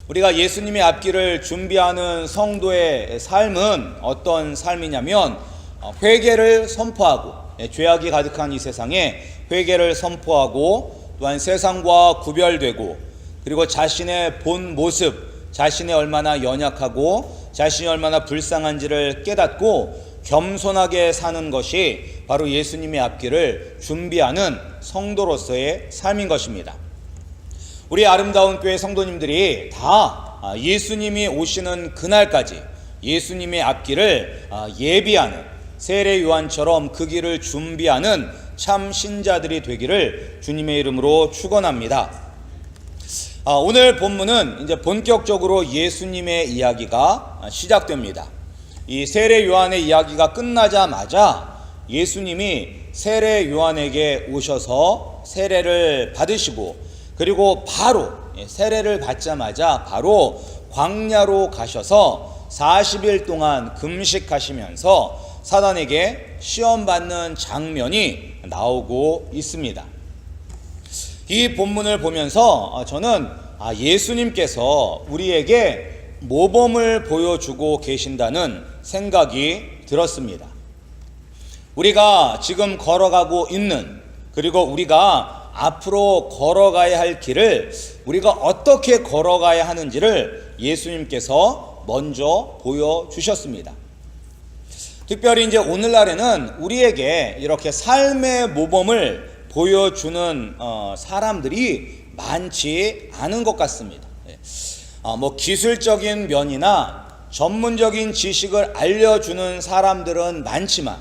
우리가 예수님의 앞길을 준비하는 성도의 삶은 어떤 삶이냐면 회개를 선포하고, 죄악이 가득한 이 세상에 회개를 선포하고, 또한 세상과 구별되고, 그리고 자신의 본 모습, 자신이 얼마나 연약하고 자신이 얼마나 불쌍한지를 깨닫고 겸손하게 사는 것이 바로 예수님의 앞길을 준비하는 성도로서의 삶인 것입니다. 우리 아름다운 교회 성도님들이 다 예수님이 오시는 그날까지 예수님의 앞길을 예비하는 세례 요한처럼 그 길을 준비하는 참 신자들이 되기를 주님의 이름으로 축원합니다. 오늘 본문은 이제 본격적으로 예수님의 이야기가 시작됩니다. 이 세례 요한의 이야기가 끝나자마자 예수님이 세례 요한에게 오셔서 세례를 받으시고, 그리고 바로 세례를 받자마자 바로 광야로 가셔서 40일 동안 금식하시면서 사단에게 시험받는 장면이 나오고 있습니다. 이 본문을 보면서 저는 예수님께서 우리에게 모범을 보여주고 계신다는 생각이 들었습니다. 우리가 지금 걸어가고 있는, 그리고 우리가 앞으로 걸어가야 할 길을 우리가 어떻게 걸어가야 하는지를 예수님께서 먼저 보여주셨습니다. 특별히 이제 오늘날에는 우리에게 이렇게 삶의 모범을 보여주는 사람들이 많지 않은 것 같습니다. 기술적인 면이나 전문적인 지식을 알려주는 사람들은 많지만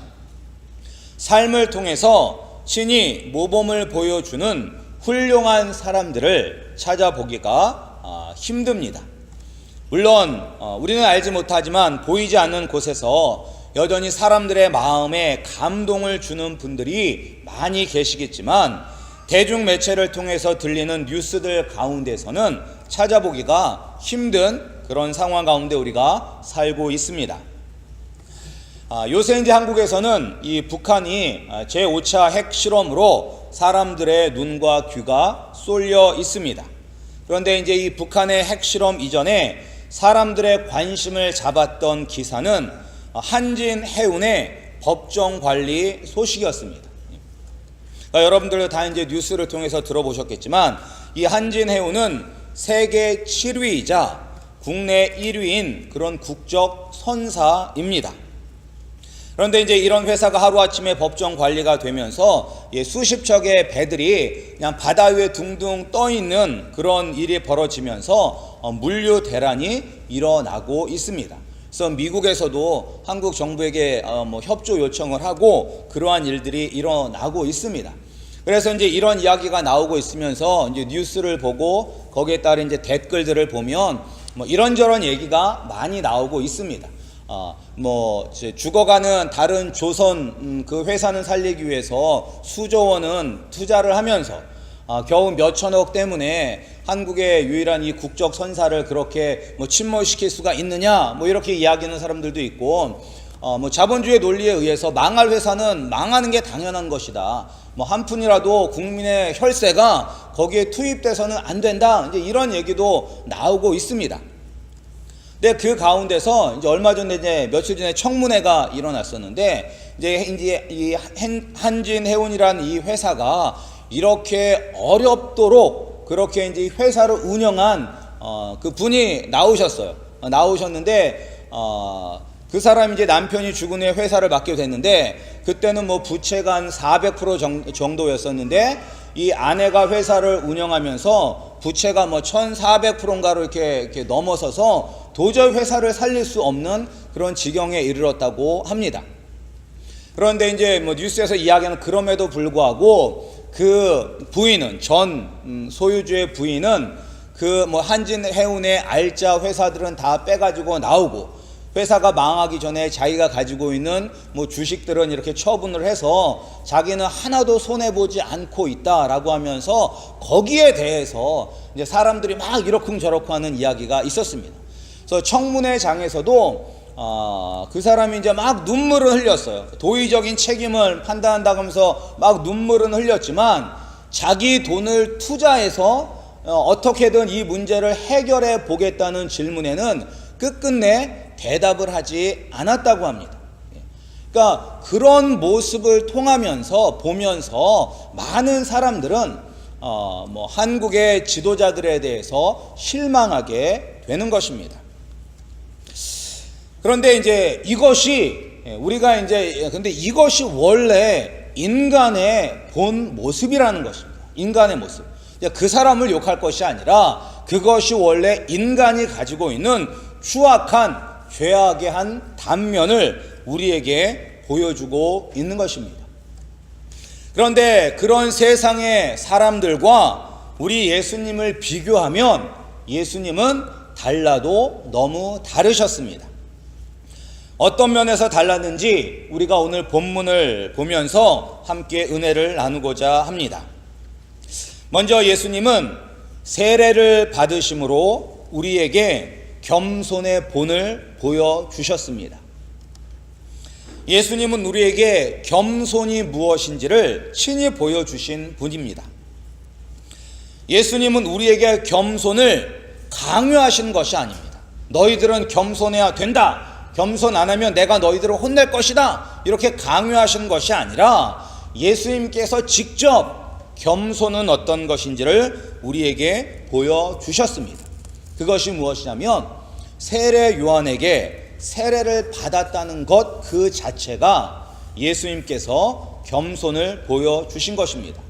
삶을 통해서 친히 모범을 보여주는 훌륭한 사람들을 찾아보기가 힘듭니다. 물론 우리는 알지 못하지만 보이지 않는 곳에서 여전히 사람들의 마음에 감동을 주는 분들이 많이 계시겠지만 대중매체를 통해서 들리는 뉴스들 가운데서는 찾아보기가 힘든 그런 상황 가운데 우리가 살고 있습니다. 요새 이제 한국에서는 이 북한이 제5차 핵실험으로 사람들의 눈과 귀가 쏠려 있습니다. 그런데 이제 이 북한의 핵실험 이전에 사람들의 관심을 잡았던 기사는 한진 해운의 법정 관리 소식이었습니다. 여러분들도 다 이제 뉴스를 통해서 들어보셨겠지만 이 한진 해운은 세계 7위이자 국내 1위인 그런 국적 선사입니다. 그런데 이제 이런 회사가 하루아침에 법정 관리가 되면서 수십 척의 배들이 그냥 바다 위에 둥둥 떠 있는 그런 일이 벌어지면서 물류 대란이 일어나고 있습니다. 그래서 미국에서도 한국 정부에게 협조 요청을 하고 그러한 일들이 일어나고 있습니다. 그래서 이제 이런 이야기가 나오고 있으면서 이제 뉴스를 보고 거기에 따른 이제 댓글들을 보면 이런저런 얘기가 많이 나오고 있습니다. 죽어가는 다른 조선 그 회사는 살리기 위해서 수조 원은 투자를 하면서 겨우 몇천억 때문에 한국의 유일한 이 국적 선사를 그렇게 침몰시킬 수가 있느냐 이렇게 이야기하는 사람들도 있고, 자본주의 논리에 의해서 망할 회사는 망하는 게 당연한 것이다. 한 푼이라도 국민의 혈세가 거기에 투입돼서는 안 된다. 이제 이런 얘기도 나오고 있습니다. 근데 그 가운데서 이제 얼마 전에 이제 며칠 전에 청문회가 일어났었는데 이제 이 한진 해운이라는 이 회사가 이렇게 어렵도록 그렇게 이제 회사를 운영한 그 분이 나오셨어요. 나오셨는데 그 사람이 이제 남편이 죽은 후에 회사를 맡게 됐는데 그때는 부채가 한 400% 정도였었는데 이 아내가 회사를 운영하면서 부채가 1400%인가로 이렇게 넘어서서 도저히 회사를 살릴 수 없는 그런 지경에 이르렀다고 합니다. 그런데 이제 뉴스에서 이야기하는 그럼에도 불구하고 그 부인은 전 소유주의 부인은 그 한진 해운의 알짜 회사들은 다 빼가지고 나오고 회사가 망하기 전에 자기가 가지고 있는 주식들은 이렇게 처분을 해서 자기는 하나도 손해보지 않고 있다라고 하면서 거기에 대해서 이제 사람들이 막 이러쿵저러쿵 하는 이야기가 있었습니다. 그래서 청문회장에서도 그 사람이 이제 막 눈물을 흘렸어요. 도의적인 책임을 판단한다고 하면서 막 눈물은 흘렸지만 자기 돈을 투자해서 어떻게든 이 문제를 해결해 보겠다는 질문에는 끝끝내 대답을 하지 않았다고 합니다. 그러니까 그런 모습을 보면서 많은 사람들은 한국의 지도자들에 대해서 실망하게 되는 것입니다. 그런데 이제 근데 이것이 원래 인간의 본 모습이라는 것입니다. 인간의 모습. 그 사람을 욕할 것이 아니라 그것이 원래 인간이 가지고 있는 추악한 죄악의 한 단면을 우리에게 보여주고 있는 것입니다. 그런데 그런 세상의 사람들과 우리 예수님을 비교하면 예수님은 달라도 너무 다르셨습니다. 어떤 면에서 달랐는지 우리가 오늘 본문을 보면서 함께 은혜를 나누고자 합니다. 먼저 예수님은 세례를 받으심으로 우리에게 겸손의 본을 보여주셨습니다. 예수님은 우리에게 겸손이 무엇인지를 친히 보여주신 분입니다. 예수님은 우리에게 겸손을 강요하신 것이 아닙니다. 너희들은 겸손해야 된다. 겸손 안 하면 내가 너희들을 혼낼 것이다. 이렇게 강요하신 것이 아니라 예수님께서 직접 겸손은 어떤 것인지를 우리에게 보여주셨습니다. 그것이 무엇이냐면 세례 요한에게 세례를 받았다는 것 그 자체가 예수님께서 겸손을 보여주신 것입니다.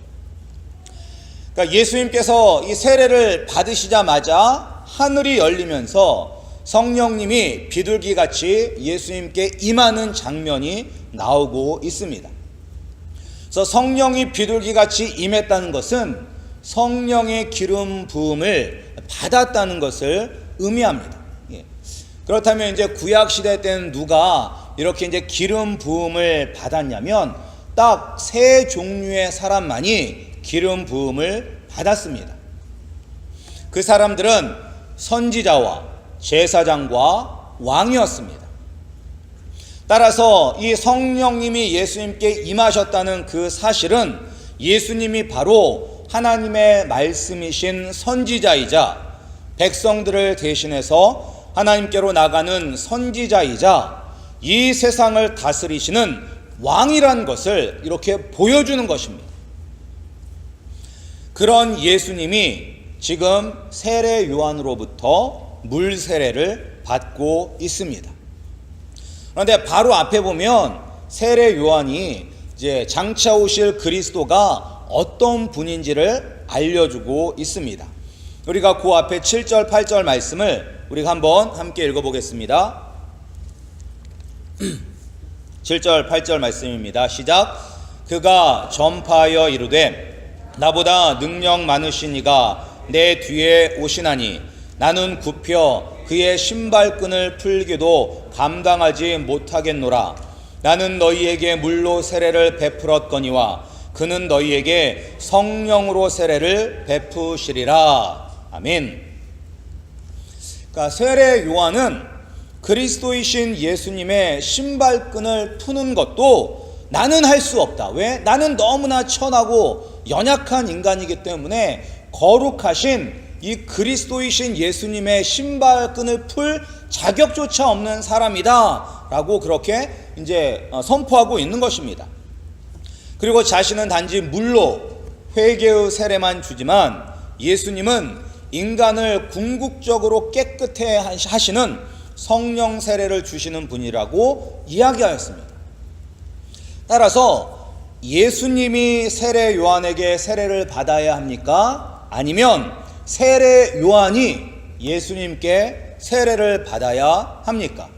그러니까 예수님께서 이 세례를 받으시자마자 하늘이 열리면서 성령님이 비둘기같이 예수님께 임하는 장면이 나오고 있습니다. 그래서 성령이 비둘기같이 임했다는 것은 성령의 기름 부음을 받았다는 것을 의미합니다. 그렇다면 이제 구약 시대 때는 누가 이렇게 이제 기름 부음을 받았냐면 딱 세 종류의 사람만이 기름 부음을 받았습니다. 그 사람들은 선지자와 제사장과 왕이었습니다. 따라서 이 성령님이 예수님께 임하셨다는 그 사실은 예수님이 바로 하나님의 말씀이신 선지자이자 백성들을 대신해서 하나님께로 나가는 선지자이자 이 세상을 다스리시는 왕이란 것을 이렇게 보여주는 것입니다. 그런 예수님이 지금 세례 요한으로부터 물 세례를 받고 있습니다. 그런데 바로 앞에 보면 세례 요한이 이제 장차 오실 그리스도가 어떤 분인지를 알려주고 있습니다. 우리가 그 앞에 7절 8절 말씀을 우리가 한번 함께 읽어보겠습니다. 7절 8절 말씀입니다. 시작. 그가 전파하여 이르되 나보다 능력 많으신 이가 내 뒤에 오시나니 나는 굽혀 그의 신발끈을 풀기도 감당하지 못하겠노라. 나는 너희에게 물로 세례를 베풀었거니와 그는 너희에게 성령으로 세례를 베푸시리라. 아멘. 그러니까 세례 요한은 그리스도이신 예수님의 신발끈을 푸는 것도 나는 할 수 없다. 왜? 나는 너무나 천하고 연약한 인간이기 때문에 거룩하신 이 그리스도이신 예수님의 신발끈을 풀 자격조차 없는 사람이다 라고 그렇게 이제 선포하고 있는 것입니다. 그리고 자신은 단지 물로 회개의 세례만 주지만 예수님은 인간을 궁극적으로 깨끗해 하시는 성령 세례를 주시는 분이라고 이야기하였습니다. 따라서 예수님이 세례 요한에게 세례를 받아야 합니까? 아니면 세례 요한이 예수님께 세례를 받아야 합니까?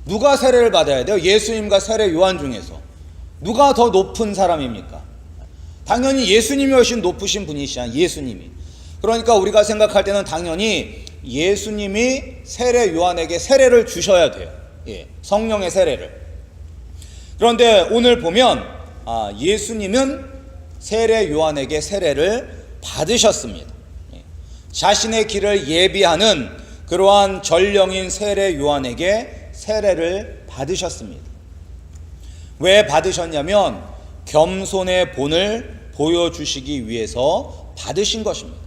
누가 세례를 받아야 돼요? 예수님과 세례 요한 중에서 누가 더 높은 사람입니까? 당연히 예수님이 훨씬 높으신 분이시잖아요. 예수님이. 그러니까 우리가 생각할 때는 당연히 예수님이 세례 요한에게 세례를 주셔야 돼요. 성령의 세례를. 그런데 오늘 보면 예수님은 세례 요한에게 세례를 받으셨습니다. 자신의 길을 예비하는 그러한 전령인 세례 요한에게 세례를 받으셨습니다. 왜 받으셨냐면 겸손의 본을 보여주시기 위해서 받으신 것입니다.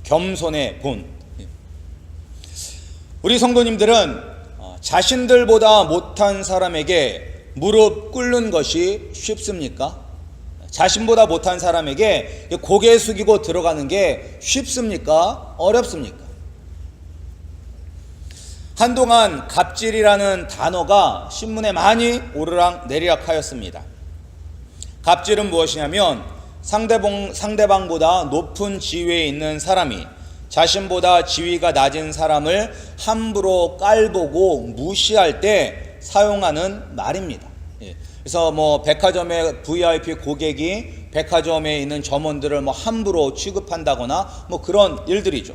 겸손의 본. 우리 성도님들은 자신들보다 못한 사람에게 무릎 꿇는 것이 쉽습니까? 자신보다 못한 사람에게 고개 숙이고 들어가는 게 쉽습니까? 어렵습니까? 한동안 갑질이라는 단어가 신문에 많이 오르락 내리락 하였습니다. 갑질은 무엇이냐면 상대방보다 높은 지위에 있는 사람이 자신보다 지위가 낮은 사람을 함부로 깔보고 무시할 때 사용하는 말입니다. 그래서 백화점의 VIP 고객이 백화점에 있는 점원들을 함부로 취급한다거나 그런 일들이죠.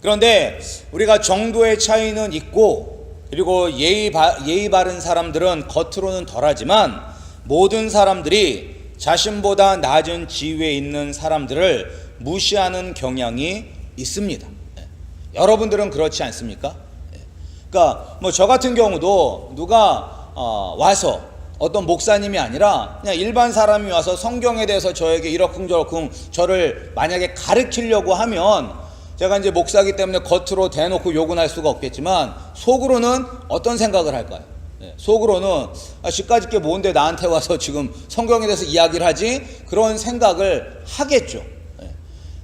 그런데 우리가 정도의 차이는 있고, 그리고 예의 바른 사람들은 겉으로는 덜하지만 모든 사람들이 자신보다 낮은 지위에 있는 사람들을 무시하는 경향이 있습니다. 여러분들은 그렇지 않습니까? 그러니까 저 같은 경우도 누가 와서 어떤 목사님이 아니라 그냥 일반 사람이 와서 성경에 대해서 저에게 이러쿵저러쿵 저를 만약에 가르치려고 하면 제가 이제 목사기 때문에 겉으로 대놓고 욕은 할 수가 없겠지만 속으로는 어떤 생각을 할까요? 속으로는 시까짓 게 뭔데 나한테 와서 지금 성경에 대해서 이야기를 하지? 그런 생각을 하겠죠.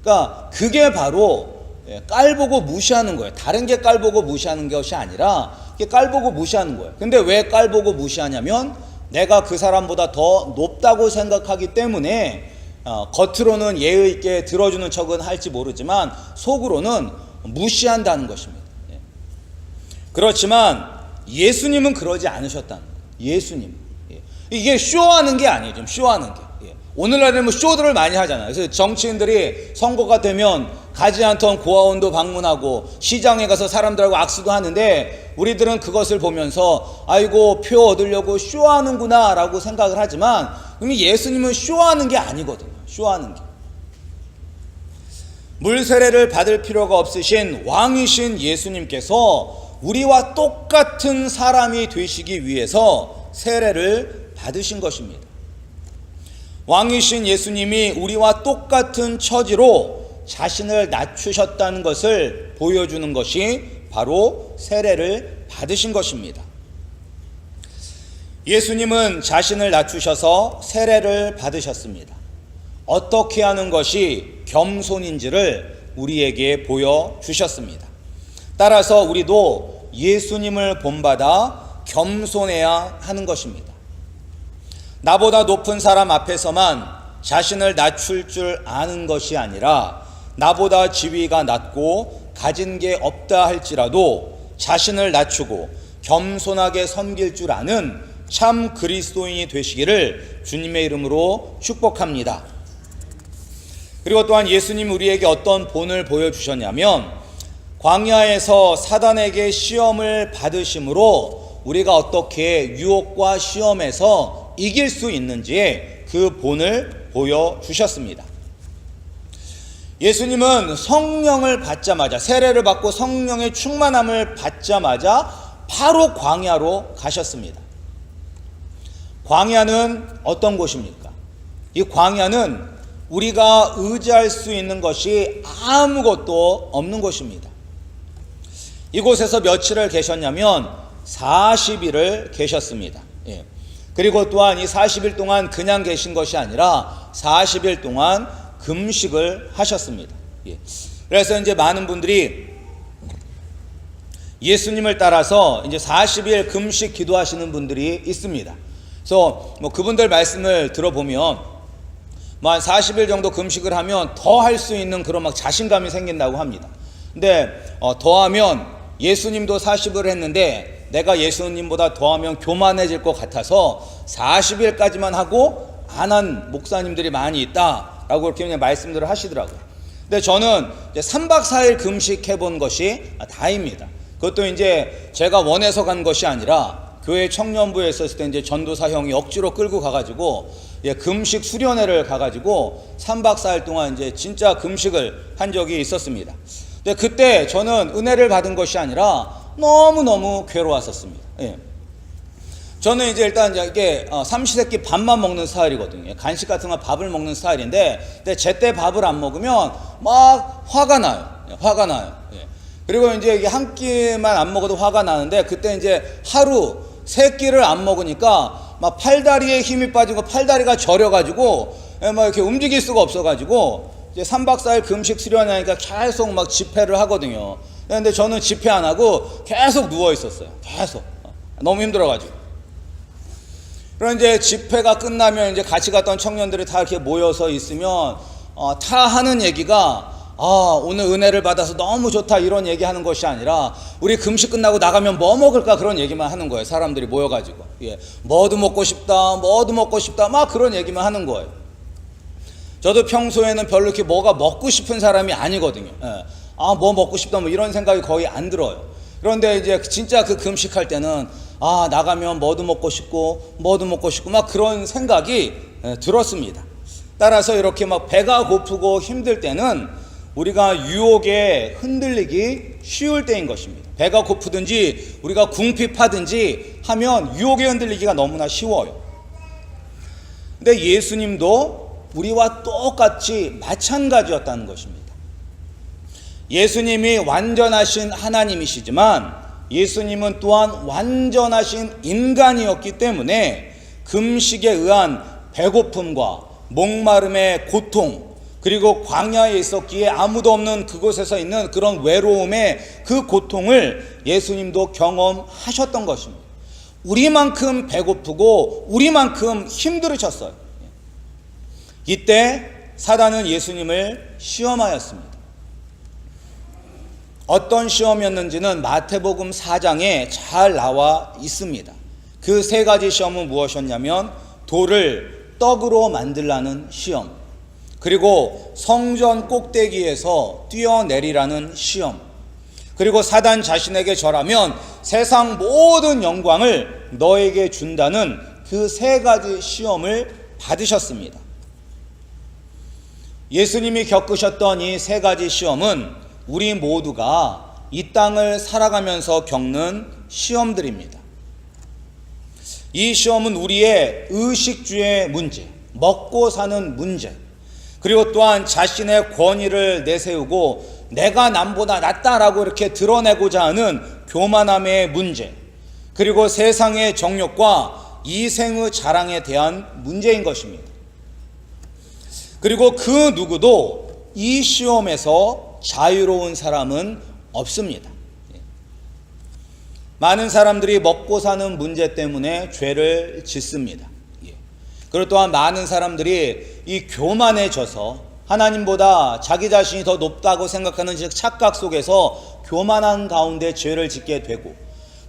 그러니까 그게 바로 깔보고 무시하는 거예요. 다른 게 깔보고 무시하는 것이 아니라 깔보고 무시하는 거예요. 근데 왜 깔보고 무시하냐면 내가 그 사람보다 더 높다고 생각하기 때문에 겉으로는 예의 있게 들어주는 척은 할지 모르지만 속으로는 무시한다는 것입니다. 그렇지만 예수님은 그러지 않으셨다는 거예요. 예수님. 이게 쇼하는 게 아니에요. 좀 쇼하는 게. 오늘날에는 쇼들을 많이 하잖아요. 그래서 정치인들이 선거가 되면 가지 않던 고아원도 방문하고 시장에 가서 사람들하고 악수도 하는데 우리들은 그것을 보면서 아이고 표 얻으려고 쇼하는구나 라고 생각을 하지만 예수님은 쇼하는 게 아니거든요. 쇼하는 게. 물세례를 받을 필요가 없으신 왕이신 예수님께서 우리와 똑같은 사람이 되시기 위해서 세례를 받으신 것입니다. 왕이신 예수님이 우리와 똑같은 처지로 자신을 낮추셨다는 것을 보여주는 것이 바로 세례를 받으신 것입니다. 예수님은 자신을 낮추셔서 세례를 받으셨습니다. 어떻게 하는 것이 겸손인지를 우리에게 보여주셨습니다. 따라서 우리도 예수님을 본받아 겸손해야 하는 것입니다. 나보다 높은 사람 앞에서만 자신을 낮출 줄 아는 것이 아니라 나보다 지위가 낮고 가진 게 없다 할지라도 자신을 낮추고 겸손하게 섬길 줄 아는 참 그리스도인이 되시기를 주님의 이름으로 축복합니다. 그리고 또한 예수님이 우리에게 어떤 본을 보여주셨냐면 광야에서 사단에게 시험을 받으심으로 우리가 어떻게 유혹과 시험에서 이길 수 있는지의 그 본을 보여주셨습니다. 예수님은 성령을 받자마자 세례를 받고 성령의 충만함을 받자마자 바로 광야로 가셨습니다. 광야는 어떤 곳입니까? 이 광야는 우리가 의지할 수 있는 것이 아무것도 없는 곳입니다. 이곳에서 며칠을 계셨냐면 40일을 계셨습니다. 그리고 또한 이 40일 동안 그냥 계신 것이 아니라 40일 동안 금식을 하셨습니다. 그래서 이제 많은 분들이 예수님을 따라서 이제 40일 금식 기도하시는 분들이 있습니다. 그래서 그분들 말씀을 들어보면 한 40일 정도 금식을 하면 더 할 수 있는 그런 자신감이 생긴다고 합니다. 근데 더하면 예수님도 40을 했는데 내가 예수님보다 더하면 교만해질 것 같아서 40일까지만 하고 안 한 목사님들이 많이 있다라고 그렇게 그냥 말씀들을 하시더라고요. 근데 저는 이제 3박 4일 금식해 본 것이 다입니다. 그것도 이제 제가 원해서 간 것이 아니라 교회 청년부에 있었을 때 이제 전도사 형이 억지로 끌고 가가지고 금식 수련회를 가가지고 3박 4일 동안 이제 진짜 금식을 한 적이 있었습니다. 근데 그때 저는 은혜를 받은 것이 아니라 너무너무 괴로웠었습니다. 저는 이제 일단 이게 삼시세끼 밥만 먹는 스타일이거든요. 간식 같은 거 밥을 먹는 스타일인데, 근데 제때 밥을 안 먹으면 막 화가 나요. 화가 나요. 예. 그리고 이제 이게 한 끼만 안 먹어도 화가 나는데, 그때 이제 하루 세 끼를 안 먹으니까 막 팔다리에 힘이 빠지고 팔다리가 저려가지고 막 이렇게 움직일 수가 없어가지고 이제 3박 4일 금식 수련하니까 계속 막 집회를 하거든요. 근데 저는 집회 안 하고 계속 누워 있었어요. 계속 너무 힘들어가지고. 그럼 이제 집회가 끝나면 이제 같이 갔던 청년들이 다 이렇게 모여서 있으면 다 하는 얘기가 오늘 은혜를 받아서 너무 좋다 이런 얘기하는 것이 아니라 우리 금식 끝나고 나가면 뭐 먹을까 그런 얘기만 하는 거예요. 사람들이 모여가지고 뭐도 먹고 싶다 뭐도 먹고 싶다 막 그런 얘기만 하는 거예요. 저도 평소에는 별로 이렇게 뭐가 먹고 싶은 사람이 아니거든요. 뭐 먹고 싶다 뭐 이런 생각이 거의 안 들어요. 그런데 이제 진짜 그 금식할 때는 나가면 뭐도 먹고 싶고 막 그런 생각이 들었습니다. 따라서 이렇게 막 배가 고프고 힘들 때는 우리가 유혹에 흔들리기 쉬울 때인 것입니다. 배가 고프든지 우리가 궁핍하든지 하면 유혹에 흔들리기가 너무나 쉬워요. 근데 예수님도 우리와 똑같이 마찬가지였다는 것입니다. 예수님이 완전하신 하나님이시지만 예수님은 또한 완전하신 인간이었기 때문에 금식에 의한 배고픔과 목마름의 고통, 그리고 광야에 있었기에 아무도 없는 그곳에서 있는 그런 외로움의 그 고통을 예수님도 경험하셨던 것입니다. 우리만큼 배고프고 우리만큼 힘들으셨어요. 이때 사단은 예수님을 시험하였습니다. 어떤 시험이었는지는 마태복음 4장에 잘 나와 있습니다. 그 세 가지 시험은 무엇이었냐면 돌을 떡으로 만들라는 시험, 그리고 성전 꼭대기에서 뛰어내리라는 시험, 그리고 사단 자신에게 절하면 세상 모든 영광을 너에게 준다는 그 세 가지 시험을 받으셨습니다. 예수님이 겪으셨던 이 세 가지 시험은 우리 모두가 이 땅을 살아가면서 겪는 시험들입니다. 이 시험은 우리의 의식주의 문제, 먹고 사는 문제, 그리고 또한 자신의 권위를 내세우고 내가 남보다 낫다라고 이렇게 드러내고자 하는 교만함의 문제, 그리고 세상의 정욕과 이생의 자랑에 대한 문제인 것입니다. 그리고 그 누구도 이 시험에서 자유로운 사람은 없습니다. 많은 사람들이 먹고 사는 문제 때문에 죄를 짓습니다. 그리고 또한 많은 사람들이 이 교만해져서 하나님보다 자기 자신이 더 높다고 생각하는 착각 속에서 교만한 가운데 죄를 짓게 되고,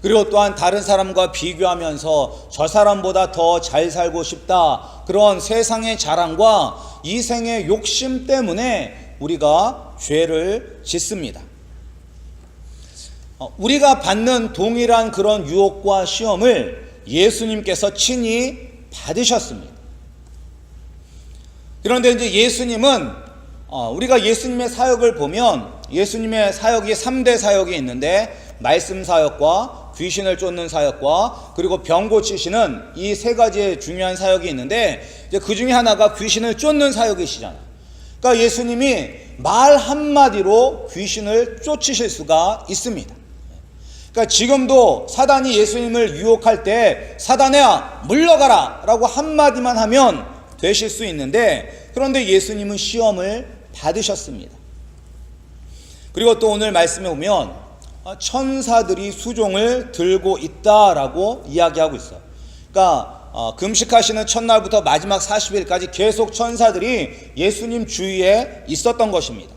그리고 또한 다른 사람과 비교하면서 저 사람보다 더 잘 살고 싶다, 그런 세상의 자랑과 이생의 욕심 때문에 우리가 죄를 짓습니다. 우리가 받는 동일한 그런 유혹과 시험을 예수님께서 친히 받으셨습니다. 그런데 이제 예수님은 우리가 예수님의 사역을 보면 예수님의 사역이 3대 사역이 있는데, 말씀 사역과 귀신을 쫓는 사역과 그리고 병 고치시는 이 세 가지의 중요한 사역이 있는데, 이제 그 중에 하나가 귀신을 쫓는 사역이시잖아요. 그러니까 예수님이 말 한마디로 귀신을 쫓으실 수가 있습니다. 그러니까 지금도 사단이 예수님을 유혹할 때 사단아 물러가라 라고 한마디만 하면 되실 수 있는데, 그런데 예수님은 시험을 받으셨습니다. 그리고 또 오늘 말씀에 보면 천사들이 수종을 들고 있다라고 이야기하고 있어요. 그러니까 금식하시는 첫날부터 마지막 40일까지 계속 천사들이 예수님 주위에 있었던 것입니다.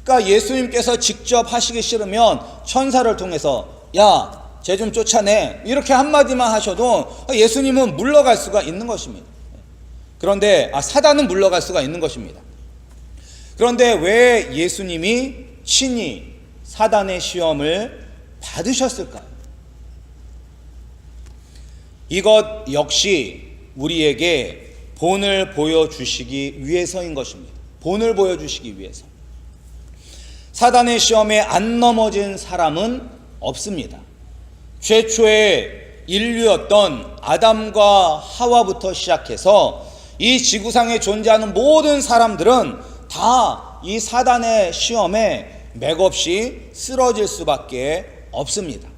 그러니까 예수님께서 직접 하시기 싫으면 천사를 통해서 야, 쟤 좀 쫓아내 이렇게 한마디만 하셔도 예수님은 물러갈 수가 있는 것입니다. 그런데 사단은 물러갈 수가 있는 것입니다. 그런데 왜 예수님이 친히 사단의 시험을 받으셨을까요? 이것 역시 우리에게 본을 보여주시기 위해서인 것입니다. 본을 보여주시기 위해서. 사단의 시험에 안 넘어진 사람은 없습니다. 최초의 인류였던 아담과 하와부터 시작해서 이 지구상에 존재하는 모든 사람들은 다 이 사단의 시험에 맥없이 쓰러질 수밖에 없습니다.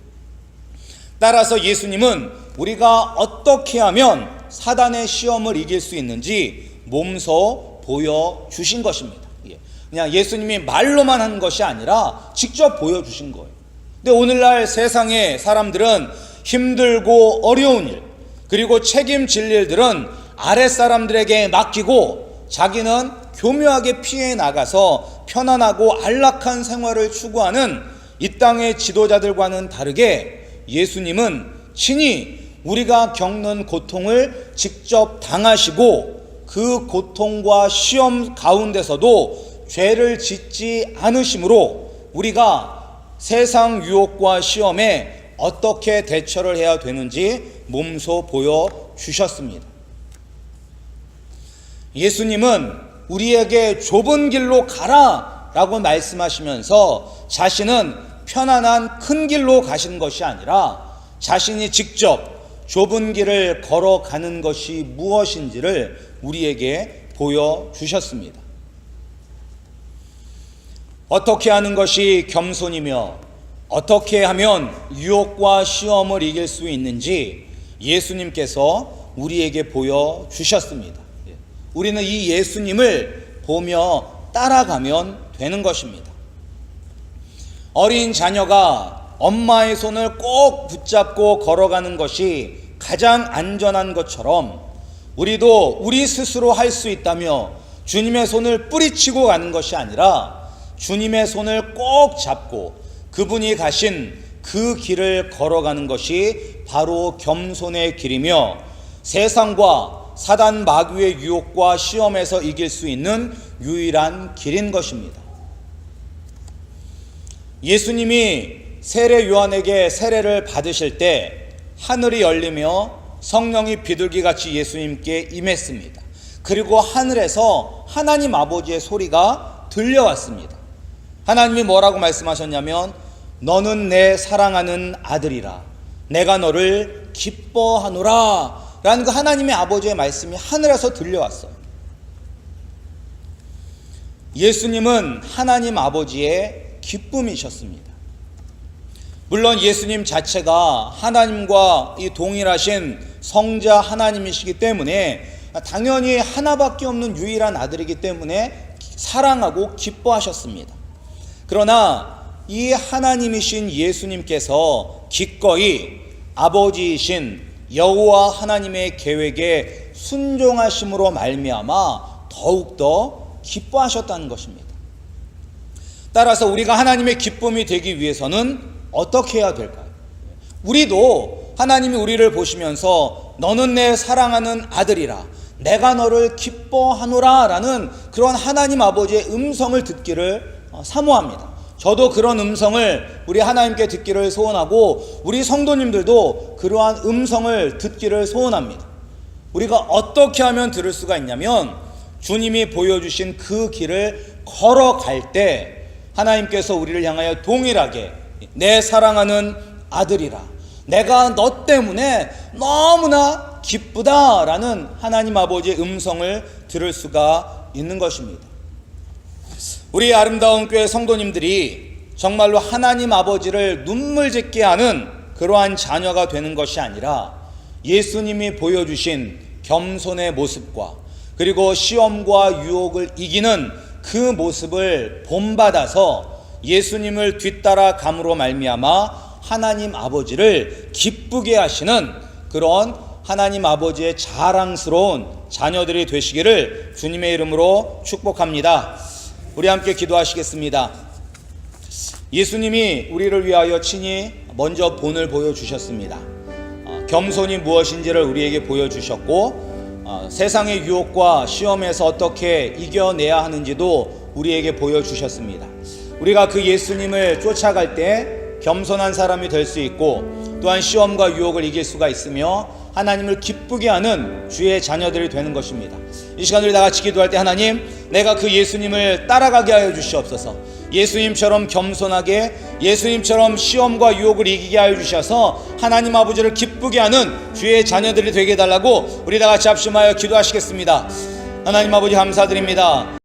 따라서 예수님은 우리가 어떻게 하면 사단의 시험을 이길 수 있는지 몸소 보여주신 것입니다. 그냥 예수님이 말로만 한 것이 아니라 직접 보여주신 거예요. 근데 오늘날 세상의 사람들은 힘들고 어려운 일, 그리고 책임질 일들은 아랫사람들에게 맡기고 자기는 교묘하게 피해 나가서 편안하고 안락한 생활을 추구하는 이 땅의 지도자들과는 다르게 예수님은 친히 우리가 겪는 고통을 직접 당하시고 그 고통과 시험 가운데서도 죄를 짓지 않으심으로 우리가 세상 유혹과 시험에 어떻게 대처를 해야 되는지 몸소 보여주셨습니다. 예수님은 우리에게 좁은 길로 가라 라고 말씀하시면서 자신은 편안한 큰 길로 가신 것이 아니라 자신이 직접 좁은 길을 걸어가는 것이 무엇인지를 우리에게 보여주셨습니다. 어떻게 하는 것이 겸손이며 어떻게 하면 유혹과 시험을 이길 수 있는지 예수님께서 우리에게 보여주셨습니다. 우리는 이 예수님을 보며 따라가면 되는 것입니다. 어린 자녀가 엄마의 손을 꼭 붙잡고 걸어가는 것이 가장 안전한 것처럼 우리도 우리 스스로 할 수 있다며 주님의 손을 뿌리치고 가는 것이 아니라 주님의 손을 꼭 잡고 그분이 가신 그 길을 걸어가는 것이 바로 겸손의 길이며 세상과 사단 마귀의 유혹과 시험에서 이길 수 있는 유일한 길인 것입니다. 예수님이 세례 요한에게 세례를 받으실 때 하늘이 열리며 성령이 비둘기같이 예수님께 임했습니다. 그리고 하늘에서 하나님 아버지의 소리가 들려왔습니다. 하나님이 뭐라고 말씀하셨냐면 너는 내 사랑하는 아들이라 내가 너를 기뻐하노라 라는 그 하나님의 아버지의 말씀이 하늘에서 들려왔어요. 예수님은 하나님 아버지의 기쁨이셨습니다. 물론 예수님 자체가 하나님과 이 동일하신 성자 하나님이시기 때문에 당연히 하나밖에 없는 유일한 아들이기 때문에 사랑하고 기뻐하셨습니다. 그러나 이 하나님이신 예수님께서 기꺼이 아버지이신 여호와 하나님의 계획에 순종하심으로 말미암아 더욱더 기뻐하셨다는 것입니다. 따라서 우리가 하나님의 기쁨이 되기 위해서는 어떻게 해야 될까요? 우리도 하나님이 우리를 보시면서 너는 내 사랑하는 아들이라 내가 너를 기뻐하노라 라는 그런 하나님 아버지의 음성을 듣기를 사모합니다. 저도 그런 음성을 우리 하나님께 듣기를 소원하고 우리 성도님들도 그러한 음성을 듣기를 소원합니다. 우리가 어떻게 하면 들을 수가 있냐면 주님이 보여주신 그 길을 걸어갈 때 하나님께서 우리를 향하여 동일하게 내 사랑하는 아들이라 내가 너 때문에 너무나 기쁘다라는 하나님 아버지의 음성을 들을 수가 있는 것입니다. 우리 아름다운 교회 성도님들이 정말로 하나님 아버지를 눈물 짓게 하는 그러한 자녀가 되는 것이 아니라 예수님이 보여주신 겸손의 모습과 그리고 시험과 유혹을 이기는 그 모습을 본받아서 예수님을 뒤따라 감으로 말미암아 하나님 아버지를 기쁘게 하시는 그런 하나님 아버지의 자랑스러운 자녀들이 되시기를 주님의 이름으로 축복합니다. 우리 함께 기도하시겠습니다. 예수님이 우리를 위하여 친히 먼저 본을 보여주셨습니다. 겸손이 무엇인지를 우리에게 보여주셨고 세상의 유혹과 시험에서 어떻게 이겨내야 하는지도 우리에게 보여주셨습니다. 우리가 그 예수님을 쫓아갈 때 겸손한 사람이 될 수 있고 또한 시험과 유혹을 이길 수가 있으며 하나님을 기쁘게 하는 주의 자녀들이 되는 것입니다. 이 시간 우리 다 같이 기도할 때 하나님, 내가 그 예수님을 따라가게 하여 주시옵소서. 예수님처럼 겸손하게, 예수님처럼 시험과 유혹을 이기게 하여 주셔서 하나님 아버지를 기쁘게 하는 주의 자녀들이 되게 해달라고 우리 다 같이 합심하여 기도하시겠습니다. 하나님 아버지 감사드립니다.